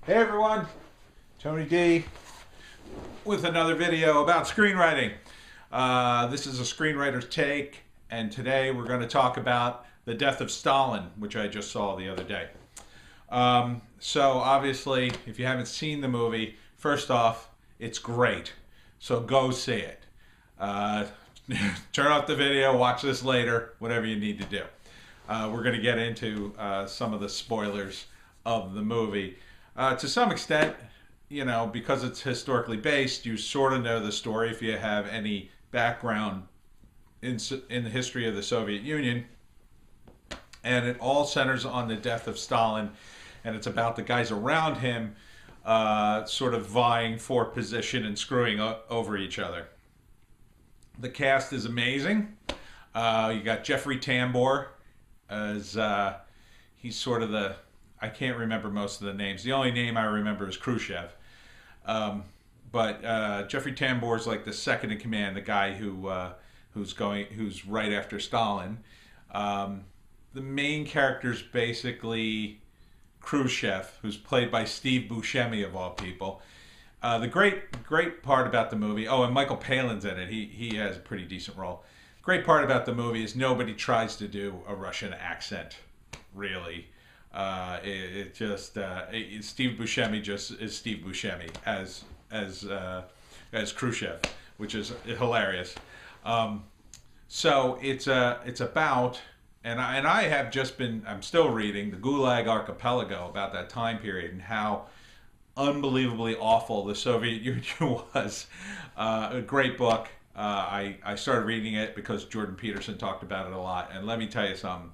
Hey everyone, Tony D with another video about screenwriting. This is a screenwriter's take, and today we're going to talk about The Death of Stalin, which I just saw the other day. So obviously, if you haven't seen the movie, first off, it's great. So go see it. Uh, Turn off the video, watch this later, whatever you need to do. We're going to get into some of the spoilers of the movie. To some extent, you know, because it's historically based, you sort of know the story if you have any background in the history of the Soviet Union. And it all centers on the death of Stalin, and it's about the guys around him sort of vying for position and screwing over each other. The cast is amazing. You got Jeffrey Tambor as he's sort of the, I can't remember most of the names. The only name I remember is Khrushchev. But Jeffrey Tambor is like the second in command, the guy who's right after Stalin. The main character is basically Khrushchev, who's played by Steve Buscemi of all people. The great part about the movie, oh, and Michael Palin's in it. He has a pretty decent role. Great part about the movie is nobody tries to do a Russian accent, really. Steve Buscemi just is Steve Buscemi as Khrushchev, which is hilarious. So it's about, and I have just been, I'm still reading the Gulag Archipelago about that time period and how unbelievably awful the Soviet Union was. A great book. I started reading it because Jordan Peterson talked about it a lot, and let me tell you something.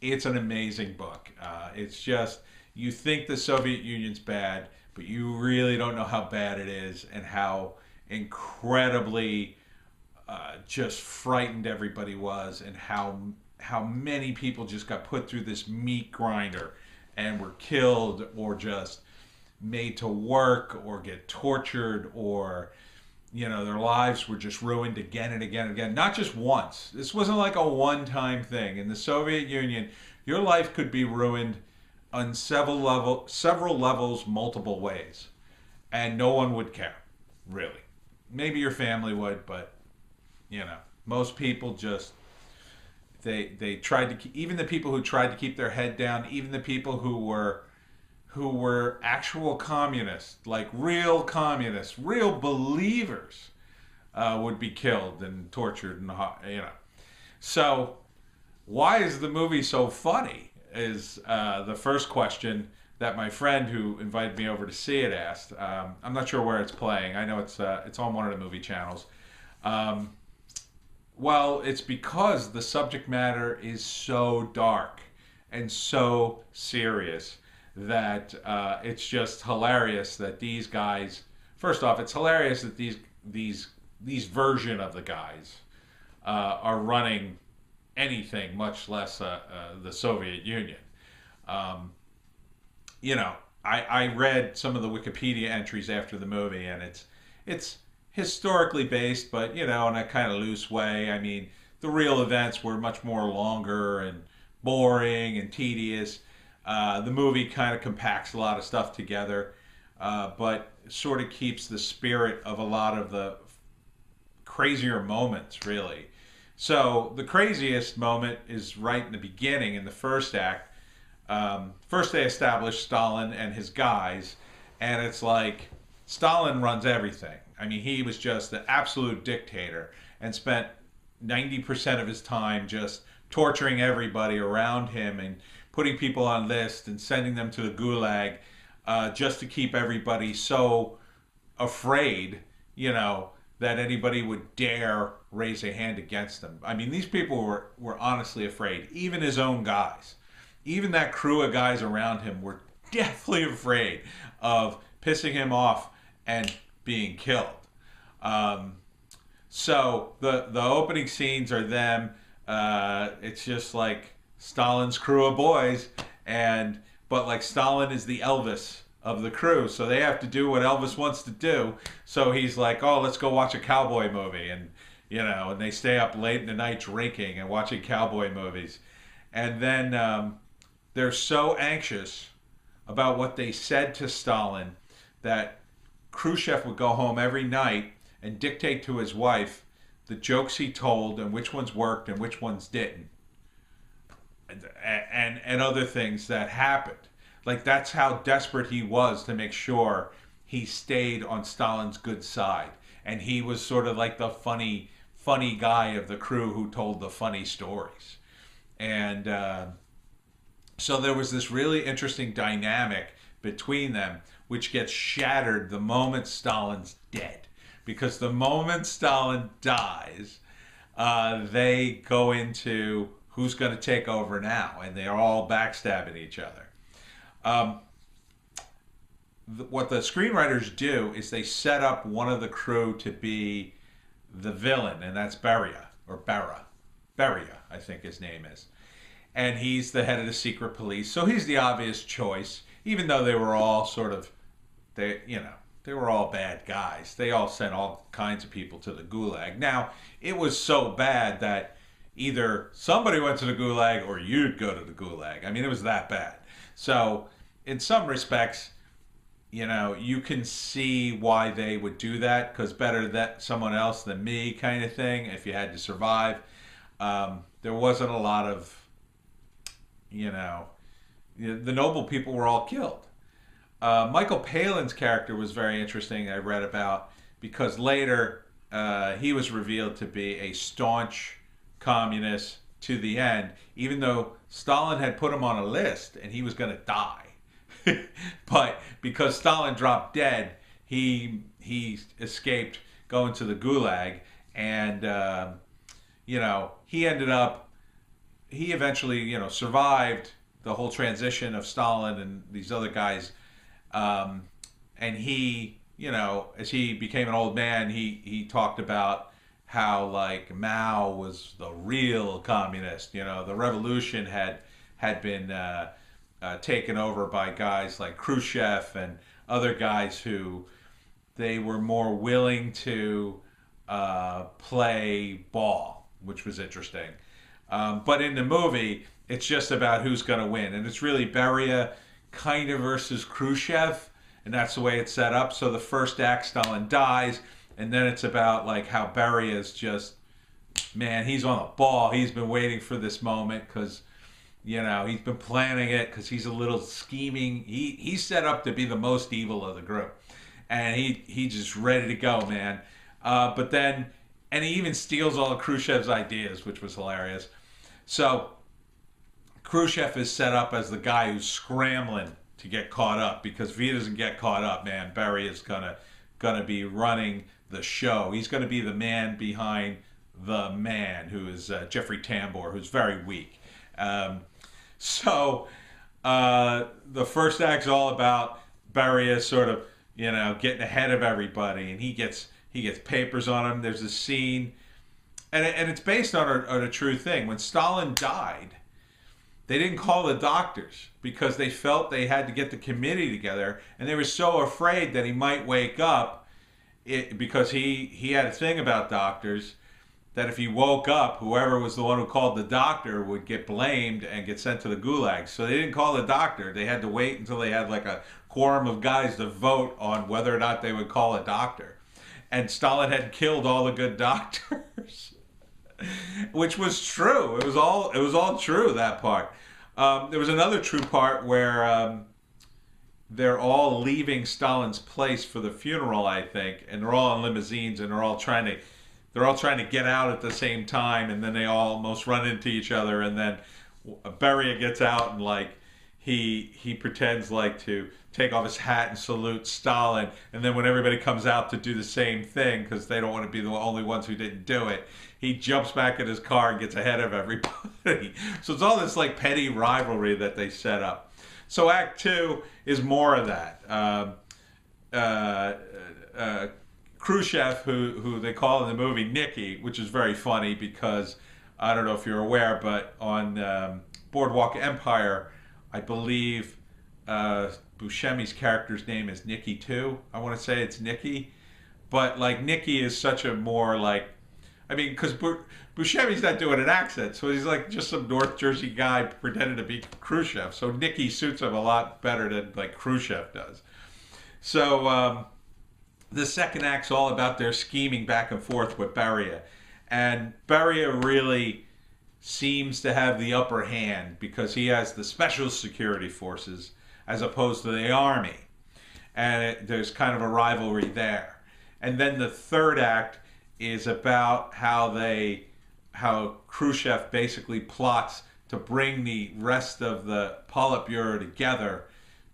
It's an amazing book. It's just, you think the Soviet Union's bad, but you really don't know how bad it is and how incredibly just frightened everybody was, and how many people just got put through this meat grinder and were killed or just made to work or get tortured, or you know, their lives were just ruined again and again and again. Not just once. This wasn't like a one-time thing. In the Soviet Union, your life could be ruined on several levels, multiple ways, and no one would care, really. Maybe your family would, but you know, most people just they tried to keep, even the people who tried to keep their head down, even the people who were actual communists, like real communists, real believers, would be killed and tortured, and you know. So, why is the movie so funny? Is the first question that my friend who invited me over to see it asked. I'm not sure where it's playing. I know it's on one of the movie channels. Well, it's because the subject matter is so dark and so serious that it's just hilarious that these guys. First off, it's hilarious that these version of the guys are running anything, much less the Soviet Union. You know, I read some of the Wikipedia entries after the movie, and it's historically based, but you know, in a kind of loose way. I mean, the real events were much more longer and boring and tedious. The movie kind of compacts a lot of stuff together, but sort of keeps the spirit of a lot of the crazier moments, really. So the craziest moment is right in the beginning, in the first act. First they establish Stalin and his guys, and it's like Stalin runs everything. I mean, he was just the absolute dictator and spent 90% of his time just torturing everybody around him and putting people on lists and sending them to the gulag, just to keep everybody so afraid, you know, that anybody would dare raise a hand against them. I mean, these people were honestly afraid. Even his own guys. Even that crew of guys around him were deathly afraid of pissing him off and being killed. So the opening scenes are them. It's just like Stalin's crew of boys, but like Stalin is the Elvis of the crew, so they have to do what Elvis wants to do. So he's like, "Oh, let's go watch a cowboy movie," and you know, and they stay up late in the night drinking and watching cowboy movies, and then they're so anxious about what they said to Stalin, that Khrushchev would go home every night and dictate to his wife the jokes he told and which ones worked and which ones didn't, and other things that happened. Like, that's how desperate he was to make sure he stayed on Stalin's good side, and he was sort of like the funny guy of the crew who told the funny stories. And so there was this really interesting dynamic between them, which gets shattered the moment Stalin's dead. Because the moment Stalin dies, they go into who's going to take over now, and they're all backstabbing each other. What the screenwriters do is they set up one of the crew to be the villain, and that's Beria, or Berra. Beria, I think his name is. And he's the head of the secret police, so he's the obvious choice, even though they were all sort of, they were all bad guys. They all sent all kinds of people to the gulag. Now, it was so bad that either somebody went to the gulag or you'd go to the gulag. I mean, it was that bad. So, in some respects, you can see why they would do that, because better that someone else than me kind of thing, if you had to survive. There wasn't a lot of, the noble people were all killed. Michael Palin's character was very interesting, I read about, because later he was revealed to be a staunch communist to the end, even though Stalin had put him on a list and he was going to die. But because Stalin dropped dead, he escaped going to the gulag, and he eventually survived the whole transition of Stalin and these other guys, and he, as he became an old man, he talked about how, like, Mao was the real communist. The revolution had been taken over by guys like Khrushchev and other guys who they were more willing to play ball, which was interesting. But in the movie, it's just about who's going to win, and it's really Beria kind of versus Khrushchev, and that's the way it's set up. So the first act, Stalin dies, and then it's about like how Beria is just, man, he's on the ball. He's been waiting for this moment because he's been planning it, because he's a little scheming. He's set up to be the most evil of the group, and he's just ready to go, man. But then, and he even steals all of Khrushchev's ideas, which was hilarious. So Khrushchev is set up as the guy who's scrambling to get caught up, because if he doesn't get caught up, man, Beria is gonna be running the show. He's gonna be the man behind the man, who is Jeffrey Tambor, who's very weak. So the first act's all about Beria sort of, getting ahead of everybody, and he gets papers on him. There's a scene, and it's based on a true thing. When Stalin died, they didn't call the doctors because they felt they had to get the committee together, and they were so afraid that he might wake up, because he had a thing about doctors, that if he woke up, whoever was the one who called the doctor would get blamed and get sent to the gulag. So they didn't call the doctor. They had to wait until they had like a quorum of guys to vote on whether or not they would call a doctor. And Stalin had killed all the good doctors, which was true. It was all true, that part. There was another true part where they're all leaving Stalin's place for the funeral, I think, and they're all in limousines, and they're all trying to get out at the same time, and then they almost run into each other, and then Beria gets out, and like he pretends like to take off his hat and salute Stalin, and then when everybody comes out to do the same thing, because they don't want to be the only ones who didn't do it, he jumps back in his car and gets ahead of everybody. So it's all this like petty rivalry that they set up. So Act 2 is more of that. Khrushchev, who they call in the movie Nicky, which is very funny because, I don't know if you're aware, but on Boardwalk Empire, I believe Buscemi's character's name is Nicky too. I want to say it's Nicky. But like Nicky is such a more like, I mean, because Buscemi's not doing an accent, so he's like just some North Jersey guy pretending to be Khrushchev. So Nicky suits him a lot better than like Khrushchev does. So the second act's all about their scheming back and forth with Beria. And Beria really seems to have the upper hand because he has the special security forces as opposed to the army. And there's kind of a rivalry there. And then the third act is about how Khrushchev basically plots to bring the rest of the Politburo together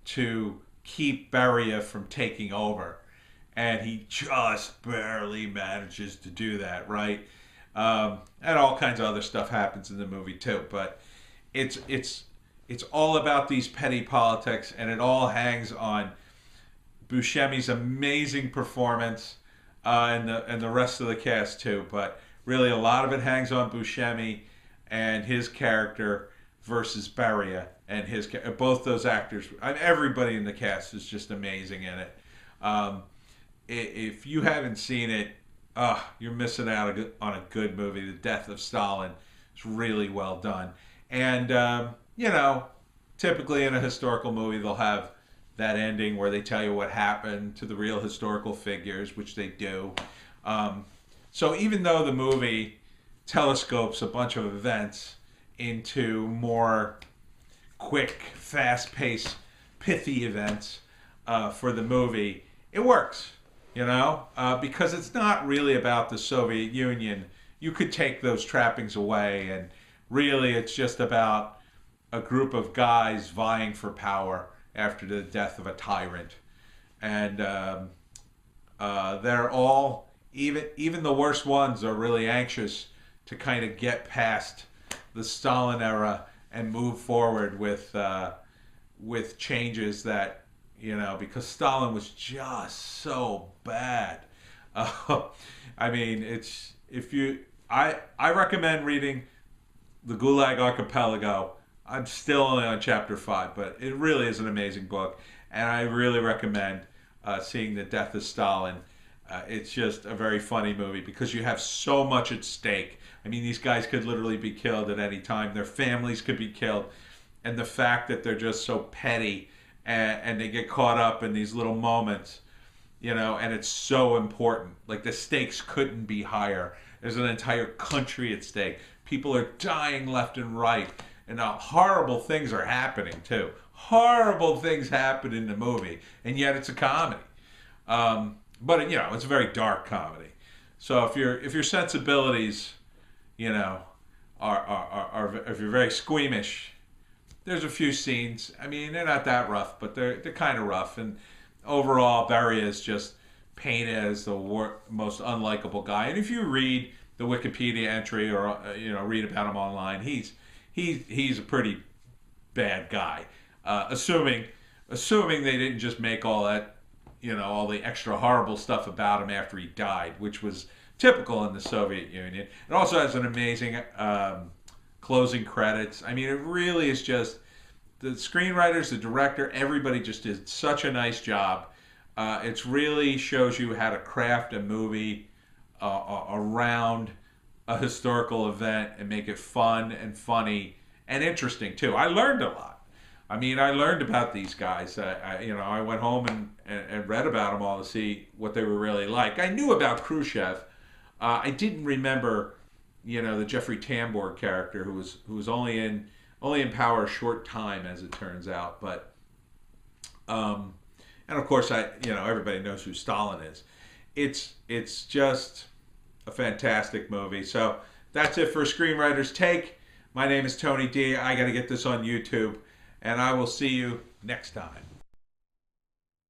to keep Beria from taking over. And he just barely manages to do that, right? And all kinds of other stuff happens in the movie too. But it's all about these petty politics, and it all hangs on Buscemi's amazing performance, and the rest of the cast too. But really, a lot of it hangs on Buscemi and his character versus Beria and both those actors. Everybody in the cast is just amazing in it. If you haven't seen it, you're missing out on a good movie. The Death of Stalin is really well done. And typically in a historical movie, they'll have that ending where they tell you what happened to the real historical figures, which they do. So even though the movie telescopes a bunch of events into more quick, fast-paced, pithy events for the movie, it works, because it's not really about the Soviet Union. You could take those trappings away, and really it's just about a group of guys vying for power after the death of a tyrant. And they're all, even the worst ones are really anxious to kind of get past the Stalin era and move forward with changes that, because Stalin was just so bad. I mean, I recommend reading The Gulag Archipelago. I'm still only on chapter 5, but it really is an amazing book, and I really recommend seeing The Death of Stalin. It's just a very funny movie because you have so much at stake. I mean, these guys could literally be killed at any time. Their families could be killed, and the fact that they're just so petty and they get caught up in these little moments, and it's so important. Like, the stakes couldn't be higher. There's an entire country at stake. People are dying left and right. And horrible things are happening too. Horrible things happen in the movie, and yet it's a comedy. But it's a very dark comedy. So if your sensibilities, are if you're very squeamish, there's a few scenes. I mean, they're not that rough, but they're kind of rough. And overall, Beria is just painted as the most unlikable guy. And if you read the Wikipedia entry or read about him online, he's a pretty bad guy. Assuming they didn't just make all that, all the extra horrible stuff about him after he died, which was typical in the Soviet Union. It also has an amazing closing credits. I mean, it really is just the screenwriters, the director, everybody just did such a nice job. It really shows you how to craft a movie around a historical event and make it fun and funny and interesting too. I learned a lot. I mean, I learned about these guys. I went home and read about them all to see what they were really like. I knew about Khrushchev. I didn't remember, the Jeffrey Tambor character who was only in power a short time, as it turns out. But and of course, everybody knows who Stalin is. It's just a fantastic movie. So that's it for Screenwriter's Take. My name is Tony D. I got to get this on YouTube, and I will see you next time.